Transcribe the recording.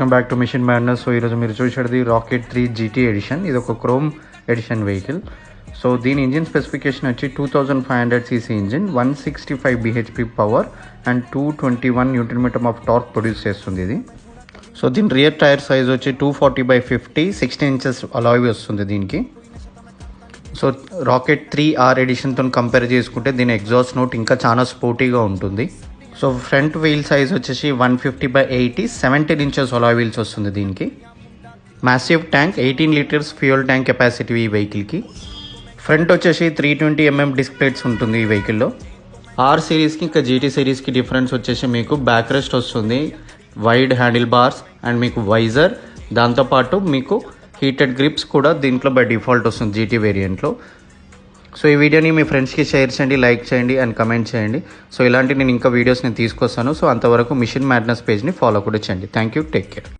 Welcome back to Mission Madness. So ఈరోజు మీరు చూసేది రాకెట్ 3 జీటీ ఎడిషన్. ఇది ఒక క్రోమ్ ఎడిషన్ వెహికల్. సో దీని ఇంజిన్ స్పెసిఫికేషన్ వచ్చి 2500 CC engine, 165 bhp power and 221 newton metre of torque produce చేస్తుంది ఇది. సో దీని రియర్ టైర్ సైజ్ వచ్చి 240/50 16 ఇంచెస్ అలాయ్ వస్తుంది దీనికి. సో రాకెట్ 3R ఎడిషన్తో కంపేర్ చేసుకుంటే దీని ఎగ్జాస్ట్ నోట్ ఇంకా చాలా స్పోర్టీగా ఉంటుంది. సో ఫ్రంట్ వీల్ సైజ్ వచ్చేసి 150/80 17 ఇంచెస్ అలాయ్ వీల్స్ వస్తుంది దీనికి. Massive tank 18 litres fuel tank capacity ఈ వెహికల్కి. ఫ్రంట్ వచ్చేసి 320mm డిస్క్ ప్లేట్స్ ఉంటుంది ఈ వెహికల్లో. ఆర్ సిరీస్కి ఇంకా జీటీ సిరీస్కి డిఫరెన్స్ వచ్చేసి మీకు బ్యాక్ రెస్ట్ వస్తుంది, వైడ్ హ్యాండిల్ బార్స్ అండ్ మీకు వైజర్, దాంతోపాటు మీకు హీటెడ్ గ్రిప్స్ కూడా దీంట్లో బై డిఫాల్ట్ వస్తుంది జీటీ వేరియంట్లో. సో ఈ వీడియోని మీ ఫ్రెండ్స్కి షేర్ చేయండి, లైక్ చేయండి అండ్ కమెంట్ చేయండి. సో ఇలాంటి నేను ఇంకా వీడియోస్ నేను తీసుకొస్తాను. సో అంతవరకు మిషన్ మ్యాడ్నెస్ పేజ్ని ఫాలో కూడా చేయండి. Thank you, take care.